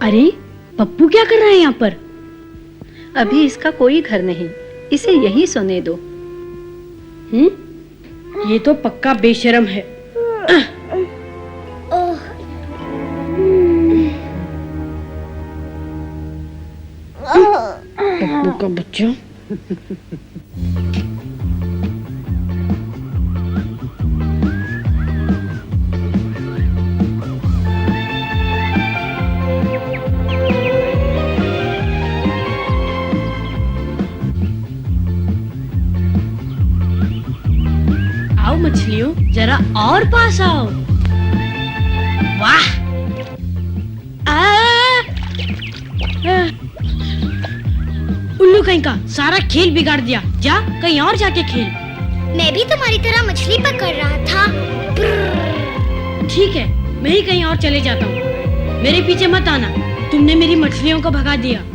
अरे पप्पू क्या कर रहा है यहाँ पर? अभी इसका कोई घर नहीं, इसे यहीं सोने दो। ये तो पक्का बेशर्म है। पप्पू का बच्चा। आओ मछलियों, जरा और पास आओ। वाह! उल्लू कहीं का सारा खेल बिगाड़ दिया। जा कहीं और जाके खेल। मैं भी तुम्हारी तरह मछली पकड़ रहा था। ठीक है, मैं ही कहीं और चले जाता हूँ। मेरे पीछे मत आना, तुमने मेरी मछलियों को भगा दिया।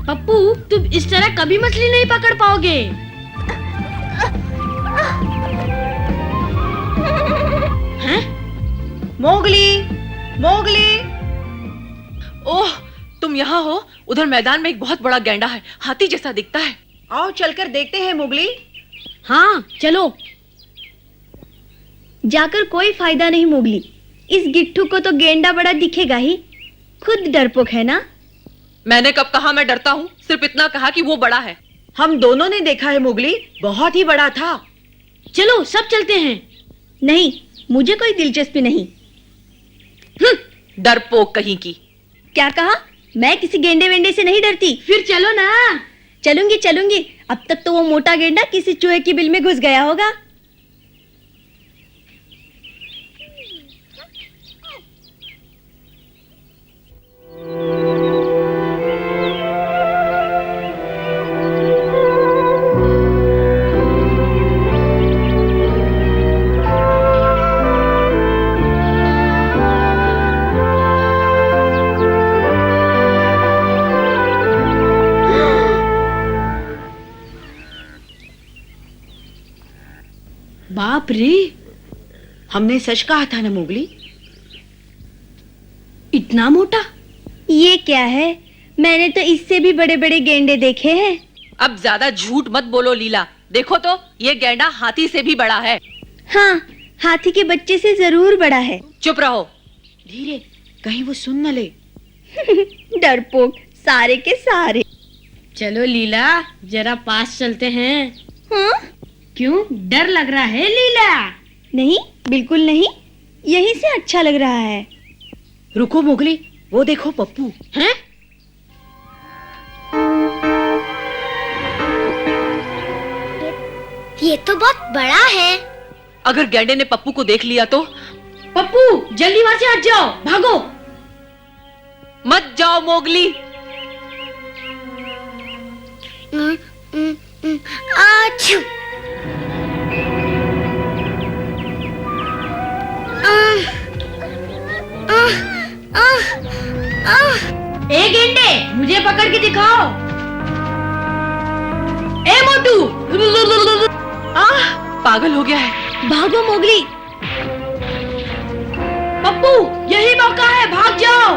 पप्पू, तुम इस तरह कभी मछली नहीं पकड़ पाओगे। हैं? Mowgli, Mowgli. ओह, तुम यहाँ हो? उधर मैदान में एक बहुत बड़ा गैंडा है, हाथी जैसा दिखता है। आओ चलकर देखते हैं मोगली। हाँ चलो। जाकर कोई फायदा नहीं मोगली, इस गिट्टू को तो गेंडा बड़ा दिखेगा ही, खुद डरपोक है ना। मैंने कब कहा मैं डरता हूँ? सिर्फ इतना कहा कि वो बड़ा है। हम दोनों ने देखा है मोगली, बहुत ही बड़ा था। चलो सब चलते हैं। नहीं, मुझे कोई दिलचस्पी नहीं। डरपोक कहीं की। क्या कहा? मैं किसी गेंडे वेंडे से नहीं डरती। फिर चलो ना। चलूंगी चलूंगी। अब तक तो वो मोटा गेंडा किसी चूहे की बिल में घुस गया होगा। बाप रे, हमने सच कहा था ना मोगली। इतना मोटा? ये क्या है? मैंने तो इससे भी बड़े बड़े गेंडे देखे हैं। अब ज्यादा झूठ मत बोलो लीला। देखो तो, ये गैंडा हाथी से भी बड़ा है। हाँ, हाथी के बच्चे से जरूर बड़ा है। चुप रहो। धीरे, कहीं वो सुन न ले। डरपोक सारे के सारे। चलो लीला, जरा पास चलते हैं। हाँ? क्यों, डर लग रहा है लीला? नहीं, बिल्कुल नहीं, यहीं से अच्छा लग रहा है। रुको मोगली, वो देखो पप्पू। हैं? ये तो बहुत बड़ा है। अगर गैंडे ने पप्पू को देख लिया तो? पप्पू, जल्दी वहां से हट जाओ, भागो। मत जाओ मोगली। आछू। ए गेंडे, मुझे पकड़ के दिखाओ। ए मोटू। पागल हो गया है। भागो मोगली। पप्पू, यही मौका है, भाग जाओ।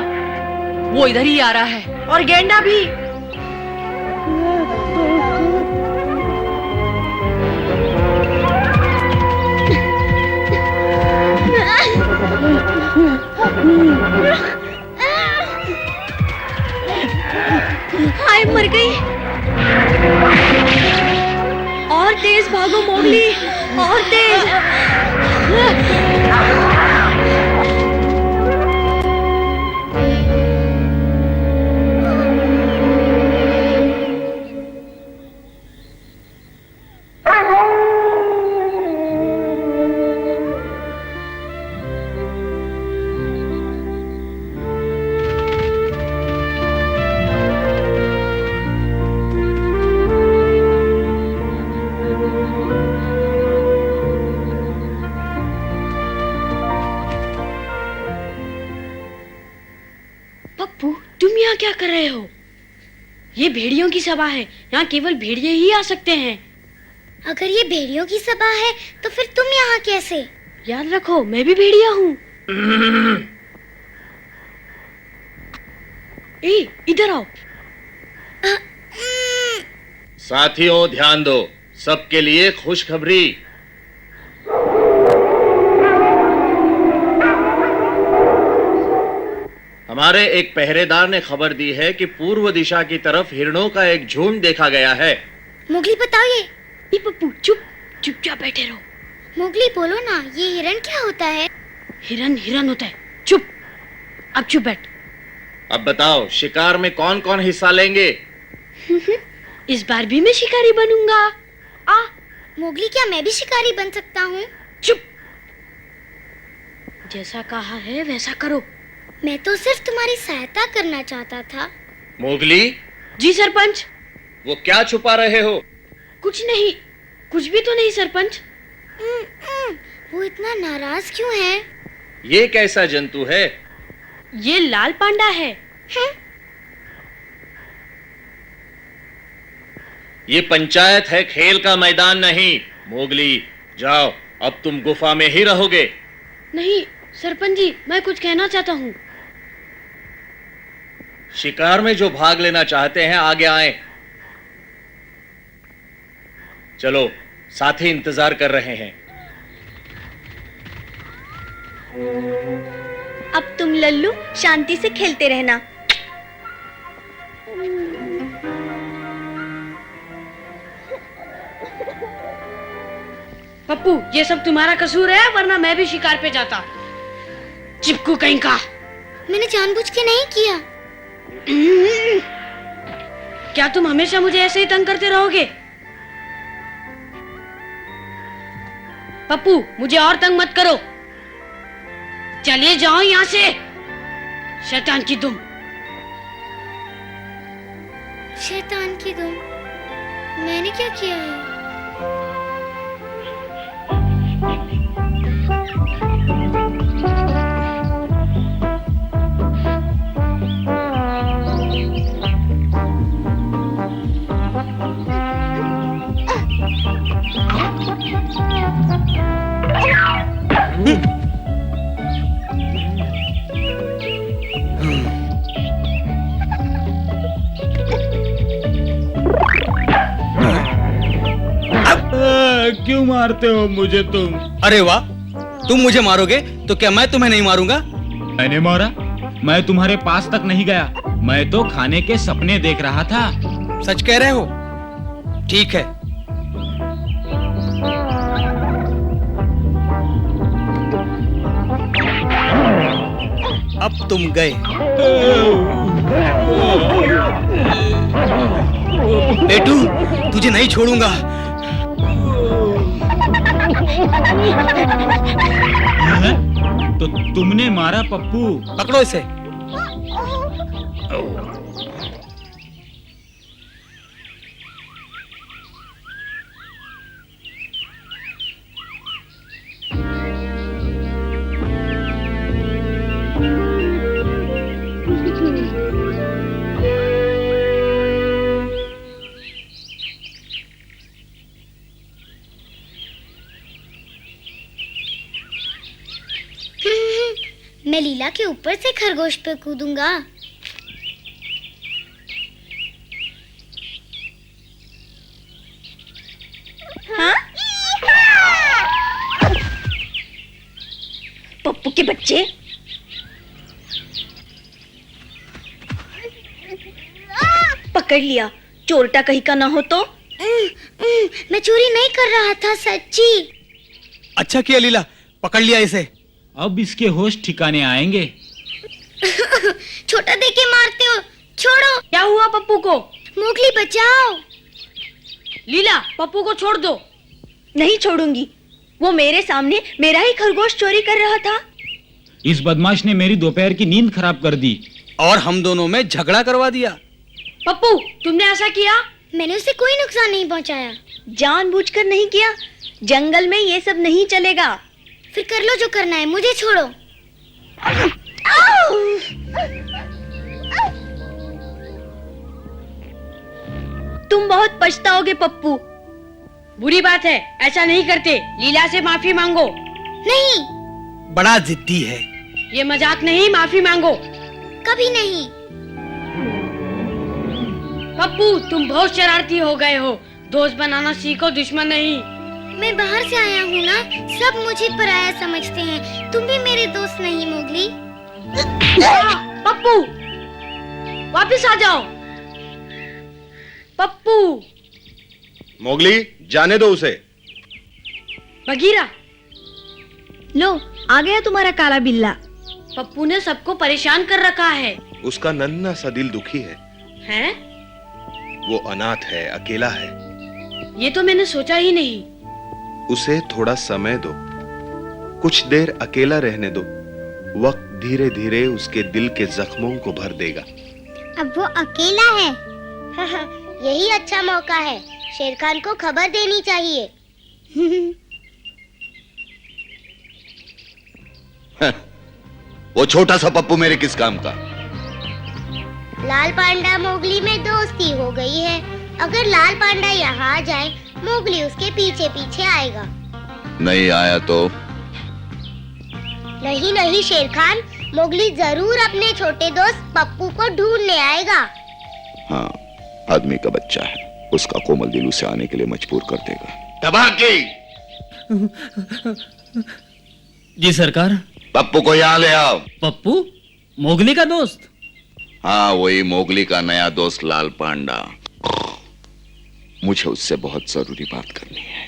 वो इधर ही आ रहा है। और गेंडा भी। हाय, मर गई। और तेज भागो मोगली, और तेज। पप्पू, तुम यहाँ क्या कर रहे हो? ये भेड़ियों की सभा है, यहाँ केवल भेड़िए ही आ सकते हैं। अगर ये भेड़ियों की सभा है तो फिर तुम यहाँ कैसे? याद रखो मैं भी भेड़िया हूँ। ए, इधर आओ। साथियों ध्यान दो, सबके लिए खुशखबरी। हमारे एक पहरेदार ने खबर दी है कि पूर्व दिशा की तरफ हिरणों का एक झुंड देखा गया है। मोगली बताओ ये पप्पू चुपचाप बैठे रहो। मोगली बोलो ना, ये हिरण क्या होता है? हिरन होता है। चुप, अब चुप बैठ। अब बताओ, शिकार में कौन कौन हिस्सा लेंगे? इस बार भी मैं शिकारी बनूंगा। मोगली, क्या मैं भी शिकारी बन सकता हूँ? चुप, जैसा कहा है वैसा करो। मैं तो सिर्फ तुम्हारी सहायता करना चाहता था। मोगली, जी सरपंच। वो क्या छुपा रहे हो? कुछ नहीं, कुछ भी तो नहीं सरपंच। वो इतना नाराज क्यों है? ये कैसा जंतु है? ये लाल पांडा है। ये पंचायत है, खेल का मैदान नहीं। मोगली, जाओ, अब तुम गुफा में ही रहोगे। नहीं सरपंच जी, मैं कुछ कहना चाहता हूँ। शिकार में जो भाग लेना चाहते हैं आगे आएं। चलो, साथी इंतजार कर रहे हैं। अब तुम लल्लू शांति से खेलते रहना। पप्पू, ये सब तुम्हारा कसूर है, वरना मैं भी शिकार पे जाता। चिपकू कहीं का। मैंने जानबूझ के नहीं किया। क्या तुम हमेशा मुझे ऐसे ही तंग करते रहोगे? पप्पू, मुझे और तंग मत करो। चलिए जाओ यहाँ से, शैतान की दुम। शैतान की दुम? मैंने क्या किया है? क्यों मारते हो मुझे तुम? अरे वाह, तुम मुझे मारोगे तो क्या मैं तुम्हें नहीं मारूंगा? मैंने मारा? मैं तुम्हारे पास तक नहीं गया, मैं तो खाने के सपने देख रहा था। सच कह रहे हो? ठीक है। अब तुम गए। बेटू, तुझे नहीं छोड़ूंगा। तो तुमने मारा पप्पू? पकड़ो इसे। मैं लीला के ऊपर से खरगोश पे कूदूंगा। हाँ? पप्पू के बच्चे, पकड़ लिया। चोरटा कहीं का ना हो तो। मैं चोरी नहीं कर रहा था, सच्ची। अच्छा किया लीला, पकड़ लिया इसे। अब इसके होश ठिकाने आएंगे। छोटा देके मारते हो, छोड़ो। क्या हुआ पप्पू को? मोगली बचाओ। लीला, पप्पू को छोड़ दो। नहीं छोड़ूंगी, वो मेरे सामने मेरा ही खरगोश चोरी कर रहा था। इस बदमाश ने मेरी दोपहर की नींद खराब कर दी और हम दोनों में झगड़ा करवा दिया। पप्पू, तुमने ऐसा किया? मैंने उसे कोई नुकसान नहीं पहुंचाया। जानबूझकर नहीं किया। जंगल में ये सब नहीं चलेगा। फिर कर लो जो करना है, मुझे छोड़ो। तुम बहुत पछताओगे पप्पू। बुरी बात है, ऐसा नहीं करते। लीला से माफी मांगो। नहीं, बड़ा जिद्दी है। ये मजाक नहीं, माफी मांगो। कभी नहीं। पप्पू, तुम बहुत शरारती हो गए हो। दोस्त बनाना सीखो, दुश्मन नहीं। मैं बाहर से आया हूँ ना, सब मुझे पराया समझते हैं। तुम भी मेरे दोस्त नहीं मोगली। पप्पू, वापस आ जाओ। पप्पू। मोगली, जाने दो उसे। बगीरा, लो आ गया तुम्हारा काला बिल्ला। पप्पू ने सबको परेशान कर रखा है। उसका नन्हा सा दिल दुखी है। हैं? वो अनाथ है, अकेला है। ये तो मैंने सोचा ही नहीं। उसे थोड़ा समय दो, कुछ देर अकेला रहने दो। वक्त धीरे धीरे उसके दिल के जख्मों को भर देगा। अब वो अकेला है। यही अच्छा मौका है। शेर खान को खबर देनी चाहिए। वो छोटा सा पप्पू मेरे किस काम का? लाल पांडा मोगली में दोस्ती हो गई है। अगर लाल पांडा यहाँ आ जाए, मोगली उसके पीछे पीछे आएगा। नहीं आया तो? नहीं नहीं शेर खान, मोगली जरूर अपने छोटे दोस्त पप्पू को ढूंढने आएगा। हाँ, आदमी का बच्चा है, उसका कोमल दिल उसे आने के लिए मजबूर कर देगा। तबाकी! जी सरकार। पप्पू को यहाँ ले आओ। पप्पू, मोगली का दोस्त? हाँ, वही मोगली का नया दोस्त लाल पांडा। मुझे उससे बहुत जरूरी बात करनी है।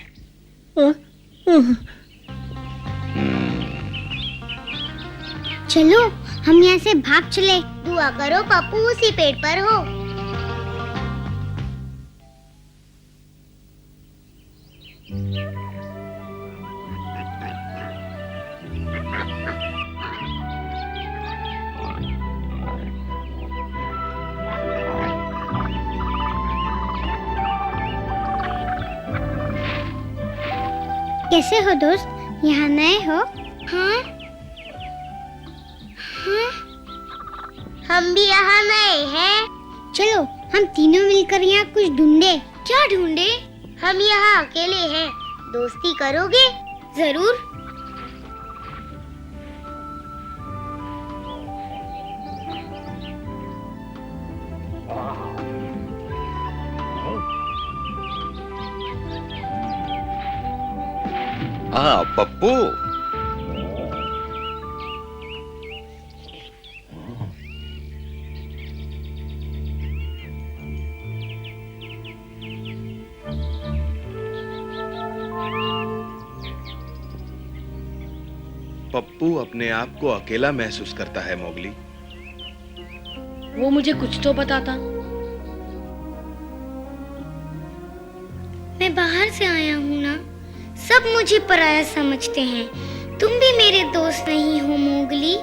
चलो हम यहाँ से भाग चले। दुआ करो पप्पू उसी पेड़ पर हो। कैसे हो दोस्त? यहाँ नए हो? हाँ? हाँ? हम भी यहाँ नए हैं। चलो हम तीनों मिलकर यहाँ कुछ ढूंढे। क्या ढूंढे? हम यहाँ अकेले हैं। दोस्ती करोगे? जरूर। हाँ पप्पू, पप्पू अपने आप को अकेला महसूस करता है मोगली। वो मुझे कुछ तो बताता। मैं बाहर से आया हूँ ना, सब मुझे पराया समझते हैं। तुम भी मेरे दोस्त नहीं हो मोगली।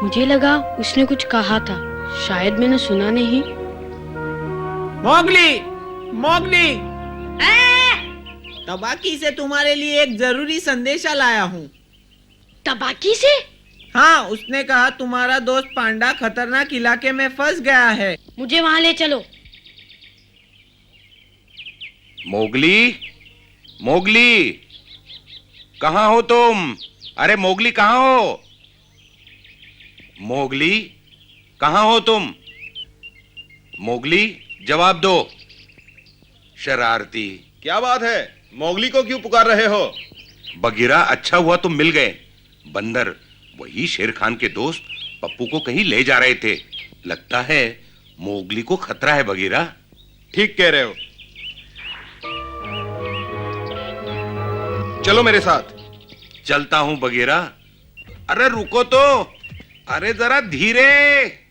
मुझे लगा उसने कुछ कहा था, शायद मैंने सुना नहीं। मोगली, मोगली, तबाकी से तुम्हारे लिए एक जरूरी संदेशा लाया हूँ। तबाकी से? हाँ, उसने कहा तुम्हारा दोस्त पांडा खतरनाक इलाके में फंस गया है। मुझे वहाँ ले चलो। मोगली, मोगली, कहाँ हो तुम? अरे मोगली कहाँ हो? मोगली, कहाँ हो तुम? मोगली, जवाब दो। शरारती। क्या बात है? मोगली को क्यों पुकार रहे हो? बगीरा, अच्छा हुआ तुम मिल गए। बंदर, वही शेर खान के दोस्त पप्पू को कहीं ले जा रहे थे। लगता है मोगली को खतरा है बगीरा। ठीक कह रहे हो। चलो मेरे साथ। चलता हूं बगीरा। अरे रुको तो, अरे जरा धीरे।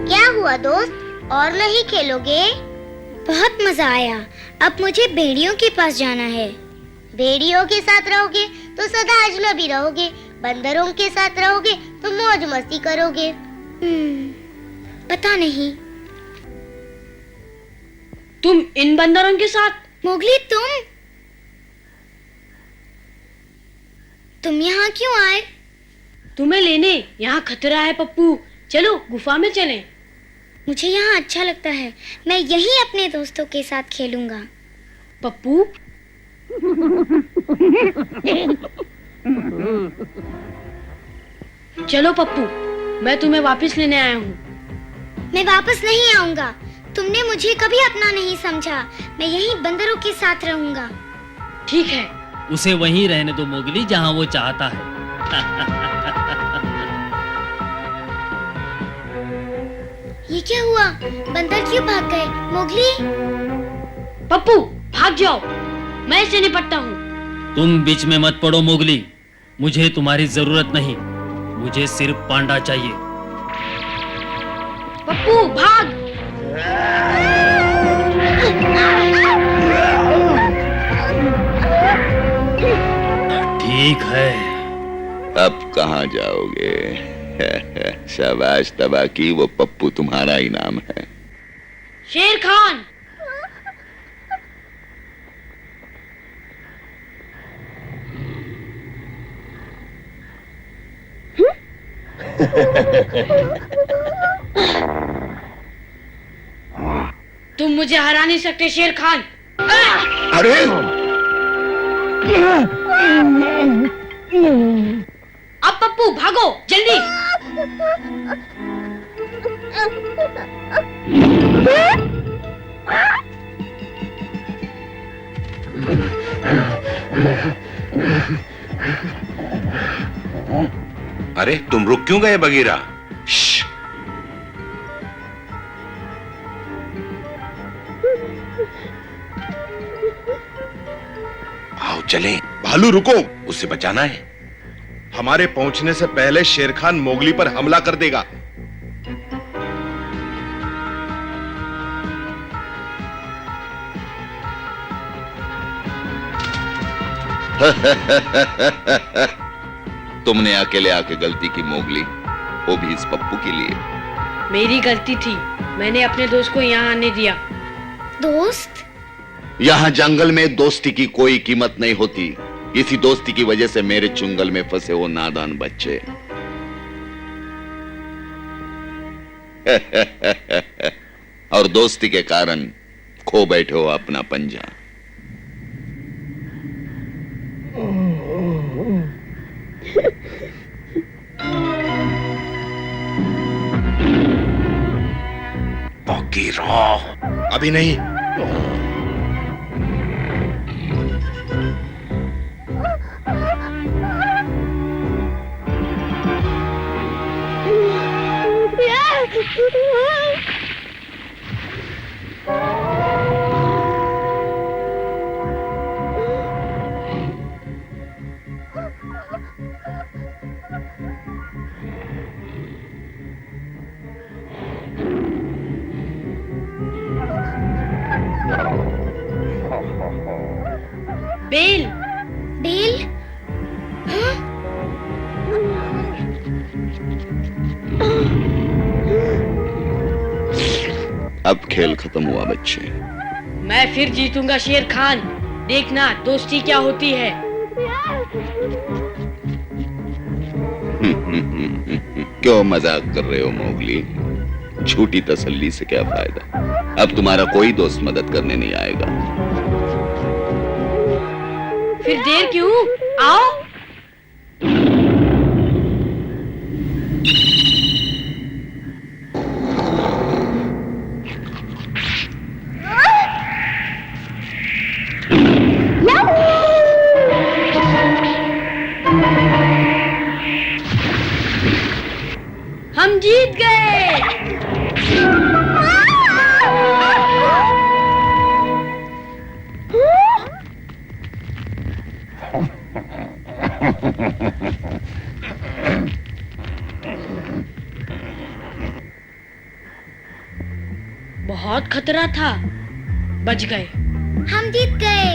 क्या हुआ दोस्त, और नहीं खेलोगे? बहुत मजा आया। अब मुझे भेड़ियों के पास जाना है। भेड़ियों के साथ रहोगे तो सदा अजनबी रहोगे, बंदरों के साथ रहोगे तो मौज मस्ती करोगे। पता नहीं। तुम इन बंदरों के साथ? मोगली तुम यहाँ क्यों आए? तुम्हें लेने। यहाँ खतरा है पप्पू, चलो गुफा में चलें। मुझे यहाँ अच्छा लगता है, मैं यहीं अपने दोस्तों के साथ खेलूंगा। पप्पू चलो पप्पू, मैं तुम्हें वापस लेने आया हूँ। मैं वापस नहीं आऊंगा, तुमने मुझे कभी अपना नहीं समझा। मैं यहीं बंदरों के साथ रहूंगा। ठीक है। उसे वहीं रहने दो मोगली, जहाँ वो चाहता है। ये क्या हुआ? बंदर क्यों भाग गए? मोगली? पप्पू भाग जाओ, मैं इससे निपटता हूँ। तुम बीच में मत पड़ो मोगली, मुझे तुम्हारी जरूरत नहीं, मुझे सिर्फ पांडा चाहिए। पप्पू भाग। ठीक है। अब कहाँ जाओगे? शाबाश तबाकी, वो पप्पू तुम्हारा इनाम है। शेर खान। तुम मुझे हरा नहीं सकते शेर खान। अरे अब पप्पू भागो जल्दी। अरे तुम रुक क्यों गए बगीरा? आओ चलें। भालू रुको, उससे बचाना है। हमारे पहुंचने से पहले शेर खान मोगली पर हमला कर देगा। तुमने अकेले आके गलती की मोगली, वो भी इस पप्पू के लिए। मेरी गलती थी, मैंने अपने दोस्त को यहाँ आने दिया। दोस्त? यहाँ जंगल में दोस्ती की कोई कीमत नहीं होती। इसी दोस्ती की वजह से मेरे चुंगल में फंसे वो नादान बच्चे। और दोस्ती के कारण खो बैठे हो अपना पंजा। बगीरा, अभी नहीं। बेल। बेल? हाँ? अब खेल खत्म हुआ बच्चे। मैं फिर जीतूंगा शेर खान, देखना दोस्ती क्या होती है। क्यों मजाक कर रहे हो मोगली? झूठी तसल्ली से क्या फायदा? अब तुम्हारा कोई दोस्त मदद करने नहीं आएगा। फिर देर क्यों? आओ। हम जीत गए। बहुत खतरा था, बच गए। हम जीत गए।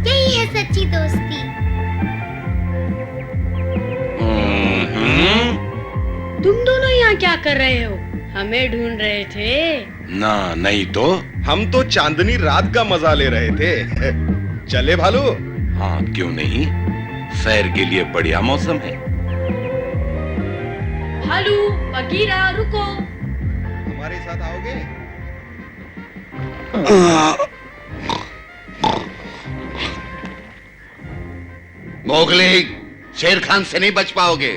यही है सच्ची दोस्ती। क्या कर रहे हो? हमें ढूंढ रहे थे? ना नहीं तो। हम तो चांदनी रात का मजा ले रहे थे। चले भालू? हाँ क्यों नहीं, सैर के लिए बढ़िया मौसम है। भालू, बगीरा, रुको। हमारे साथ आओगे? मोगली, शेर खान से नहीं बच पाओगे।